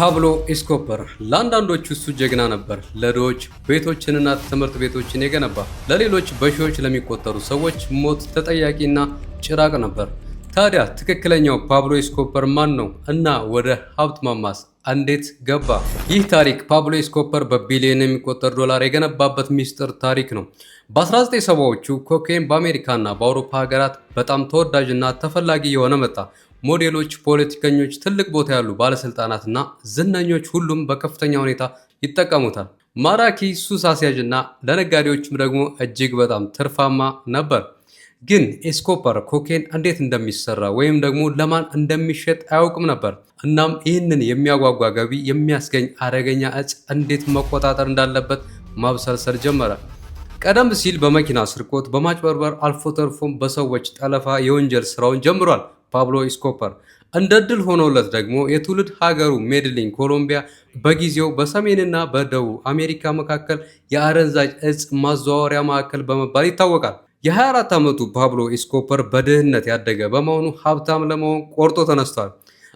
ፓብሎ ኤስኮበር ለአንዳንዶቹ እሱ ጀግና ነበር። ለድሆች ቤቶችንና ትምህርት ቤቶችን የገነባ፣ ለሌሎች በሺዎች ለሚቆጠሩ ሰዎች ሞት ተጠያቂና ጭራቅ ነበር። ታዲያ ትክክለኛው ፓብሎ ኤስኮበር ማን ነው እና ወደ ሀብት ማማስ እንዴት ገባ? ይህ ታሪክ ፓብሎ ኤስኮበር በቢሊዮን የሚቆጠር ዶላር የገነባበት ሚስጥር ታሪክ ነው። በ1970ዎቹ ኮኬን በአሜሪካና በአውሮፓ ሀገራት በጣም ተወዳጅና ተፈላጊ የሆነ መጣ። ሞዴሎች፣ ፖለቲከኞች፣ ትልቅ ቦታ ያሉ ባለስልጣናትና ዝነኞች ሁሉም በከፍተኛ ሁኔታ ይጠቀሙታል። ማራኪ፣ ሱስ አስያዥና ለነጋዴዎችም ደግሞ እጅግ በጣም ትርፋማ ነበር። ግን ኤስኮበር ኮኬን እንዴት እንደሚሰራ ወይም ደግሞ ለማን እንደሚሸጥ አያውቅም ነበር። እናም ይህንን የሚያጓጓ ገቢ የሚያስገኝ አደገኛ እጽ እንዴት መቆጣጠር እንዳለበት ማብሰልሰል ጀመረ። ቀደም ሲል በመኪና ስርቆት፣ በማጭበርበር አልፎ ተርፎም በሰዎች ጠለፋ የወንጀል ስራውን ጀምሯል። ፓብሎ ኤስኮበር እንደ ድል ሆኖለት ደግሞ የትውልድ ሀገሩ ሜድሊን ኮሎምቢያ በጊዜው በሰሜንና በደቡብ አሜሪካ መካከል የአደንዛዥ እጽ ማዘዋወሪያ ማዕከል በመባል ይታወቃል። የ24 ዓመቱ ፓብሎ ኤስኮበር በድህነት ያደገ በመሆኑ ሀብታም ለመሆን ቆርጦ ተነስቷል።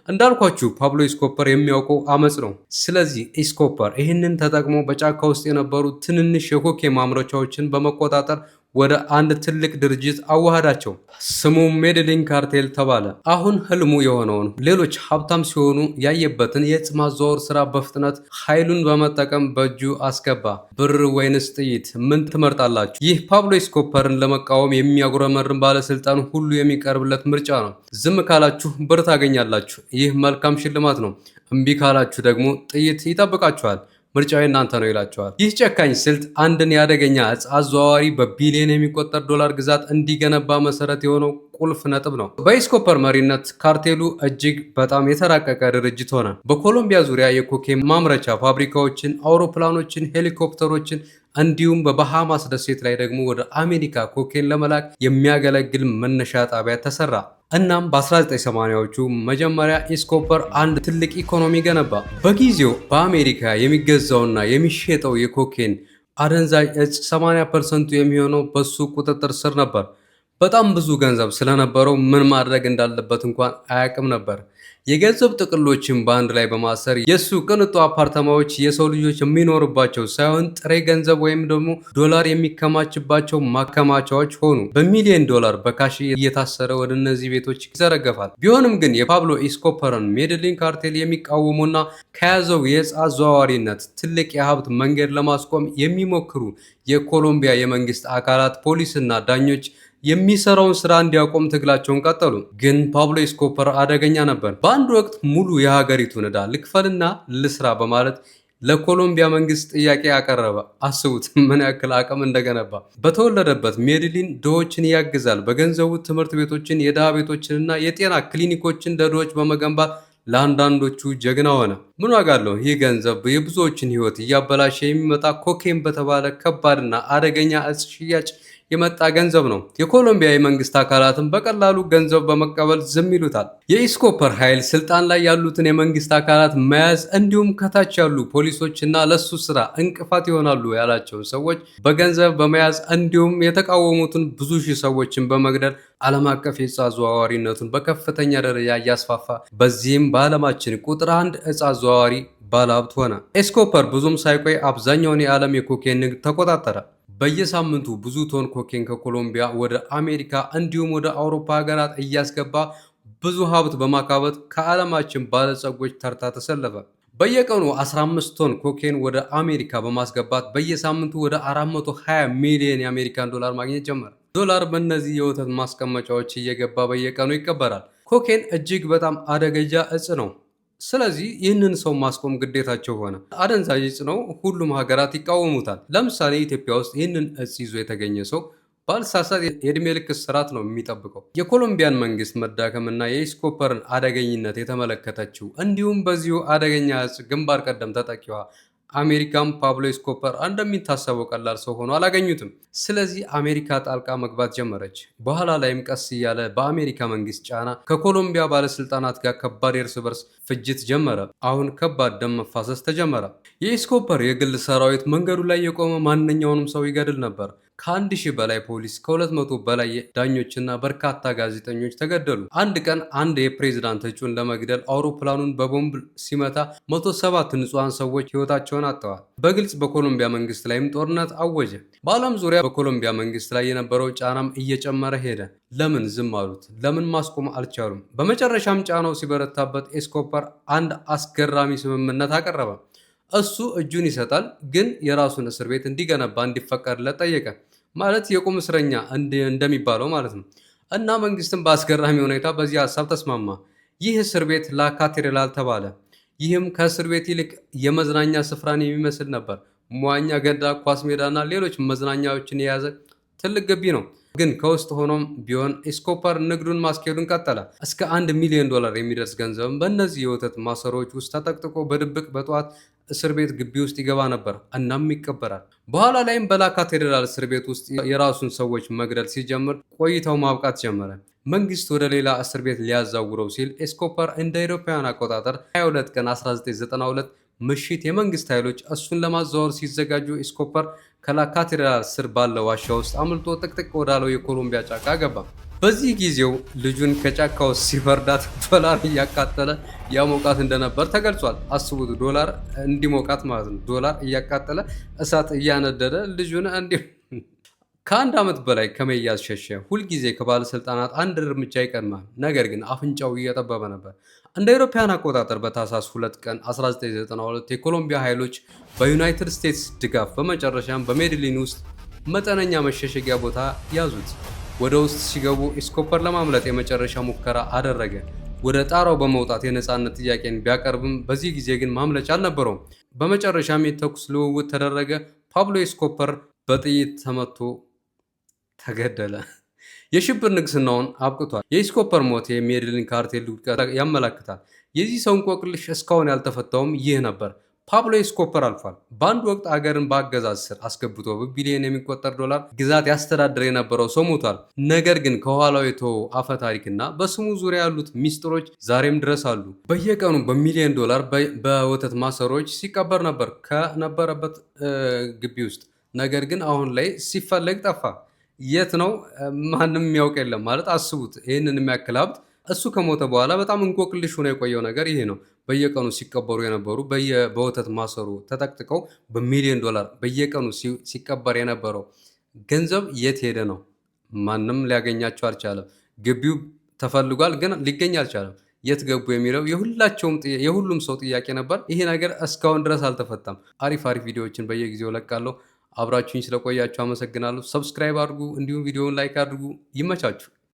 እንዳልኳችሁ ፓብሎ ኤስኮበር የሚያውቀው አመፅ ነው። ስለዚህ ኤስኮበር ይህንን ተጠቅሞ በጫካ ውስጥ የነበሩ ትንንሽ የኮኬ ማምረቻዎችን በመቆጣጠር ወደ አንድ ትልቅ ድርጅት አዋሃዳቸው። ስሙ ሜድሊን ካርቴል ተባለ። አሁን ህልሙ የሆነውን ሌሎች ሀብታም ሲሆኑ ያየበትን የእጽ ማዘዋወር ስራ በፍጥነት ኃይሉን በመጠቀም በእጁ አስገባ። ብር ወይንስ ጥይት? ምን ትመርጣላችሁ? ይህ ፓብሎ ኤስኮበርን ለመቃወም የሚያጉረመርም ባለስልጣን ሁሉ የሚቀርብለት ምርጫ ነው። ዝም ካላችሁ ብር ታገኛላችሁ። ይህ መልካም ሽልማት ነው። እምቢ ካላችሁ ደግሞ ጥይት ይጠብቃችኋል። ምርጫው እናንተ ነው ይላቸዋል። ይህ ጨካኝ ስልት አንድን የአደገኛ እጽ አዘዋዋሪ በቢሊዮን የሚቆጠር ዶላር ግዛት እንዲገነባ መሰረት የሆነው ቁልፍ ነጥብ ነው። በኤስኮበር መሪነት ካርቴሉ እጅግ በጣም የተራቀቀ ድርጅት ሆነ። በኮሎምቢያ ዙሪያ የኮኬን ማምረቻ ፋብሪካዎችን፣ አውሮፕላኖችን፣ ሄሊኮፕተሮችን እንዲሁም በባሃማስ ደሴት ላይ ደግሞ ወደ አሜሪካ ኮኬን ለመላክ የሚያገለግል መነሻ ጣቢያ ተሰራ። እናም በ1980ዎቹ መጀመሪያ ኤስኮበር አንድ ትልቅ ኢኮኖሚ ገነባ። በጊዜው በአሜሪካ የሚገዛውና የሚሸጠው የኮኬን አደንዛዥ እጽ 80% የሚሆነው በሱ ቁጥጥር ስር ነበር። በጣም ብዙ ገንዘብ ስለነበረው ምን ማድረግ እንዳለበት እንኳን አያውቅም ነበር። የገንዘብ ጥቅሎችን በአንድ ላይ በማሰር የሱ ቅንጡ አፓርታማዎች የሰው ልጆች የሚኖርባቸው ሳይሆን ጥሬ ገንዘብ ወይም ደግሞ ዶላር የሚከማችባቸው ማከማቻዎች ሆኑ። በሚሊዮን ዶላር በካሽ እየታሰረ ወደ እነዚህ ቤቶች ይዘረገፋል። ቢሆንም ግን የፓብሎ ኤስኮበርን ሜድሊን ካርቴል የሚቃወሙና ከያዘው የእጽ አዘዋዋሪነት ትልቅ የሀብት መንገድ ለማስቆም የሚሞክሩ የኮሎምቢያ የመንግስት አካላት፣ ፖሊስና ዳኞች የሚሰራውን ስራ እንዲያቆም ትግላቸውን ቀጠሉ። ግን ፓብሎ ኤስኮበር አደገኛ ነበር። በአንድ ወቅት ሙሉ የሀገሪቱን ዕዳ ልክፈልና ልስራ በማለት ለኮሎምቢያ መንግስት ጥያቄ አቀረበ። አስቡት ምን ያክል አቅም እንደገነባ። በተወለደበት ሜድሊን ድሆችን ያግዛል። በገንዘቡ ትምህርት ቤቶችን፣ የድሃ ቤቶችንና የጤና ክሊኒኮችን ለድሆች በመገንባት ለአንዳንዶቹ ጀግና ሆነ። ምን ዋጋ አለው? ይህ ገንዘብ የብዙዎችን ህይወት እያበላሸ የሚመጣ ኮኬን በተባለ ከባድና አደገኛ እጽ ሽያጭ የመጣ ገንዘብ ነው። የኮሎምቢያ የመንግስት አካላትን በቀላሉ ገንዘብ በመቀበል ዝም ይሉታል። የኤስኮበር ኃይል ስልጣን ላይ ያሉትን የመንግስት አካላት መያዝ እንዲሁም ከታች ያሉ ፖሊሶችና ለሱ ስራ እንቅፋት ይሆናሉ ያላቸውን ሰዎች በገንዘብ በመያዝ እንዲሁም የተቃወሙትን ብዙ ሺህ ሰዎችን በመግደል ዓለም አቀፍ የእጽ አዘዋዋሪነቱን በከፍተኛ ደረጃ እያስፋፋ በዚህም በዓለማችን ቁጥር 1 እጽ አዘዋዋሪ ባለሀብት ሆነ። ኤስኮበር ብዙም ሳይቆይ አብዛኛውን የዓለም የኮኬን ንግድ ተቆጣጠረ። በየሳምንቱ ብዙ ቶን ኮኬን ከኮሎምቢያ ወደ አሜሪካ እንዲሁም ወደ አውሮፓ ሀገራት እያስገባ ብዙ ሀብት በማካበት ከዓለማችን ባለጸጎች ተርታ ተሰለፈ። በየቀኑ 15 ቶን ኮኬን ወደ አሜሪካ በማስገባት በየሳምንቱ ወደ 420 ሚሊዮን የአሜሪካን ዶላር ማግኘት ጀመረ። ዶላር በእነዚህ የወተት ማስቀመጫዎች እየገባ በየቀኑ ይቀበራል። ኮኬን እጅግ በጣም አደገኛ እጽ ነው። ስለዚህ ይህንን ሰው ማስቆም ግዴታቸው ሆነ። አደንዛዥ እጽ ነው፣ ሁሉም ሀገራት ይቃወሙታል። ለምሳሌ ኢትዮጵያ ውስጥ ይህንን እጽ ይዞ የተገኘ ሰው ባልሳሳት የእድሜ ልክ እስራት ነው የሚጠብቀው። የኮሎምቢያን መንግስት መዳከምና የኤስኮበርን አደገኝነት የተመለከተችው እንዲሁም በዚሁ አደገኛ እጽ ግንባር ቀደም ተጠቂዋ አሜሪካም ፓብሎ ኤስኮበር እንደሚታሰበው ቀላል ሰው ሆኖ አላገኙትም። ስለዚህ አሜሪካ ጣልቃ መግባት ጀመረች። በኋላ ላይም ቀስ እያለ በአሜሪካ መንግስት ጫና ከኮሎምቢያ ባለስልጣናት ጋር ከባድ የእርስ በርስ ፍጅት ጀመረ። አሁን ከባድ ደም መፋሰስ ተጀመረ። የኤስኮበር የግል ሰራዊት መንገዱ ላይ የቆመ ማንኛውንም ሰው ይገድል ነበር። ከ1000 በላይ ፖሊስ፣ ከ200 በላይ ዳኞችና በርካታ ጋዜጠኞች ተገደሉ። አንድ ቀን አንድ የፕሬዝዳንት እጩን ለመግደል አውሮፕላኑን በቦምብ ሲመታ 107 ንጹሐን ሰዎች ሕይወታቸውን አጥተዋል። በግልጽ በኮሎምቢያ መንግስት ላይም ጦርነት አወጀ። በዓለም ዙሪያ በኮሎምቢያ መንግስት ላይ የነበረው ጫናም እየጨመረ ሄደ። ለምን ዝም አሉት? ለምን ማስቆም አልቻሉም? በመጨረሻም ጫናው ሲበረታበት ኤስኮባር አንድ አስገራሚ ስምምነት አቀረበ። እሱ እጁን ይሰጣል፣ ግን የራሱን እስር ቤት እንዲገነባ እንዲፈቀድለት ጠየቀ። ማለት የቁም እስረኛ እንደሚባለው ማለት ነው። እና መንግስትም በአስገራሚ ሁኔታ በዚህ ሀሳብ ተስማማ። ይህ እስር ቤት ላ ካቴድራል ተባለ። ይህም ከእስር ቤት ይልቅ የመዝናኛ ስፍራን የሚመስል ነበር። መዋኛ ገንዳ፣ ኳስ ሜዳና ሌሎች መዝናኛዎችን የያዘ ትልቅ ግቢ ነው። ግን ከውስጥ ሆኖም ቢሆን ኤስኮባር ንግዱን ማስኬዱን ቀጠለ። እስከ $1 ሚሊዮን የሚደርስ ገንዘብም በእነዚህ የወተት ማሰሮዎች ውስጥ ተጠቅጥቆ በድብቅ በጠዋት እስር ቤት ግቢ ውስጥ ይገባ ነበር፣ እናም ይቀበራል። በኋላ ላይም በላ ካቴድራል እስር ቤት ውስጥ የራሱን ሰዎች መግደል ሲጀምር ቆይታው ማብቃት ጀመረ። መንግስት ወደ ሌላ እስር ቤት ሊያዛውረው ሲል ኤስኮባር እንደ አውሮፓውያን አቆጣጠር 22 ቀን 1992 ምሽት የመንግስት ኃይሎች እሱን ለማዛወር ሲዘጋጁ ኤስኮባር ከላ ካቴድራል ስር ባለ ዋሻ ውስጥ አምልጦ ጥቅጥቅ ወዳለው የኮሎምቢያ ጫካ ገባ። በዚህ ጊዜው ልጁን ከጫካ ውስጥ ሲፈርዳት ዶላር እያቃጠለ ያሞቃት እንደነበር ተገልጿል። አስቡት፣ ዶላር እንዲሞቃት ማለት ነው። ዶላር እያቃጠለ እሳት እያነደደ ልጁን ከ1 ዓመት በላይ ከመያዝ ሸሸ። ሁልጊዜ ከባለስልጣናት አንድ እርምጃ ይቀድማል። ነገር ግን አፍንጫው እየጠበበ ነበር። እንደ አውሮፓውያን አቆጣጠር በታህሳስ 2 ቀን 1992 የኮሎምቢያ ኃይሎች በዩናይትድ ስቴትስ ድጋፍ በመጨረሻም በሜድሊን ውስጥ መጠነኛ መሸሸጊያ ቦታ ያዙት። ወደ ውስጥ ሲገቡ ኤስኮባር ለማምለጥ የመጨረሻ ሙከራ አደረገ። ወደ ጣራው በመውጣት የነፃነት ጥያቄን ቢያቀርብም በዚህ ጊዜ ግን ማምለጫ አልነበረውም። በመጨረሻም የተኩስ ልውውጥ ተደረገ። ፓብሎ ኤስኮባር በጥይት ተመቶ ተገደለ። የሽብር ንግስናውን አብቅቷል። የኤስኮባር ሞት የሜድሊን ካርቴል ውድቀት ያመለክታል። የዚህ ሰው እንቆቅልሽ እስካሁን ያልተፈታውም ይህ ነበር። ፓብሎ ኤስኮባር አልፏል። በአንድ ወቅት አገርን በአገዛዝ ስር አስገብቶ በቢሊዮን የሚቆጠር ዶላር ግዛት ያስተዳድር የነበረው ሰው ሞቷል። ነገር ግን ከኋላው የተወው አፈ ታሪክና በስሙ ዙሪያ ያሉት ሚስጥሮች ዛሬም ድረስ አሉ። በየቀኑ በሚሊዮን ዶላር በወተት ማሰሮዎች ሲቀበር ነበር ከነበረበት ግቢ ውስጥ። ነገር ግን አሁን ላይ ሲፈለግ ጠፋ። የት ነው? ማንም የሚያውቅ የለም። ማለት አስቡት፣ ይህንን የሚያክል ሀብት እሱ ከሞተ በኋላ በጣም እንቆቅልሽ ሆኖ የቆየው ነገር ይሄ ነው። በየቀኑ ሲቀበሩ የነበሩ በወተት ማሰሩ ተጠቅጥቀው በሚሊዮን ዶላር በየቀኑ ሲቀበር የነበረው ገንዘብ የት ሄደ ነው? ማንም ሊያገኛቸው አልቻለም። ግቢው ተፈልጓል፣ ግን ሊገኝ አልቻለም። የት ገቡ የሚለው የሁሉም ሰው ጥያቄ ነበር። ይሄ ነገር እስካሁን ድረስ አልተፈታም። አሪፍ ቪዲዮዎችን በየጊዜው ለቃለሁ። አብራችሁኝ ስለቆያችሁ አመሰግናለሁ። ሰብስክራይብ አድርጉ፣ እንዲሁም ቪዲዮውን ላይክ አድርጉ። ይመቻችሁ።